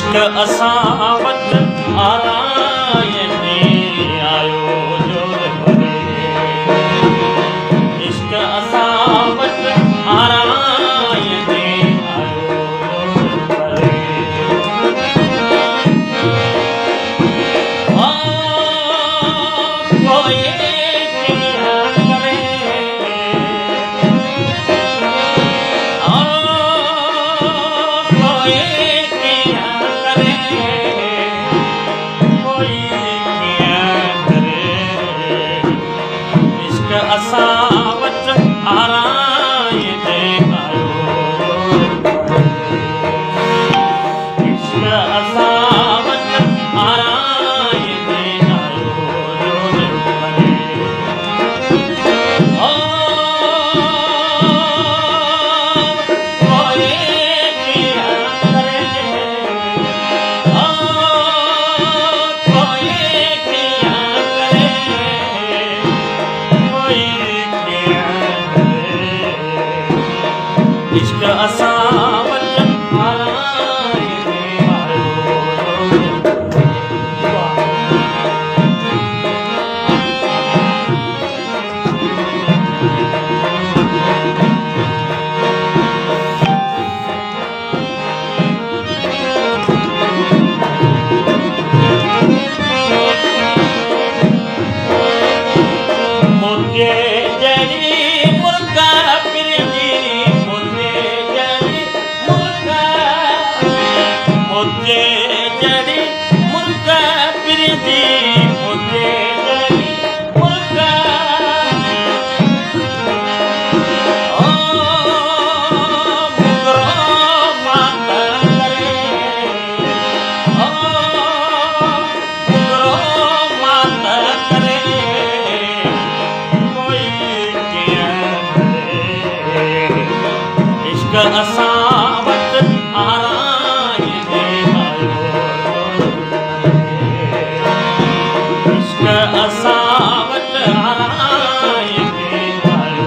इश्क असां वटि आरायने आयो जोर भरे। इश्क असां वटि आरायने आयो जोर भरे। कोई कीअं करे असां वटि आरायने आयो इश्क असां वटि आरायने आयो कोई कीअं करे कोई कीअं करे इश्क असां वटि आरायने आयो। मुझे जड़ी मुर्गा फिरजी मुझे जड़ी मुर्गा मुझे जड़ी मुर्गा फिरजी मुझे जड़ी मुर्गा ओ मुगरो माता करे ओ मुगरो माता करे इश्क असां वटि आरायने आयो इश्क असां वटि आरायने आयो।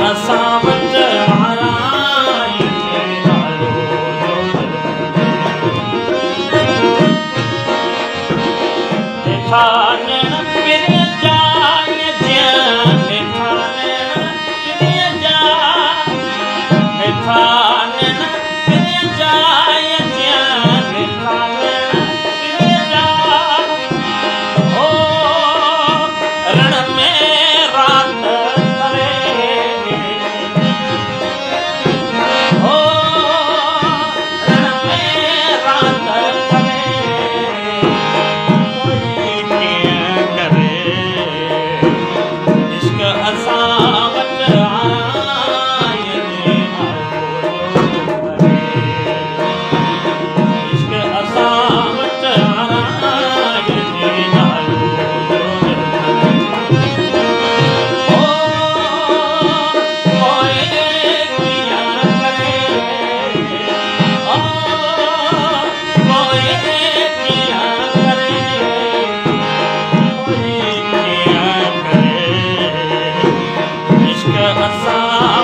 असां वटि आरायने आयो हेठा नैण पिरीअ जा हेठा नैण पिरीअ जा हेठा नैण पिरीअ जा हेठा नैण पिरीअ जा ओ रण में रात करे हाँ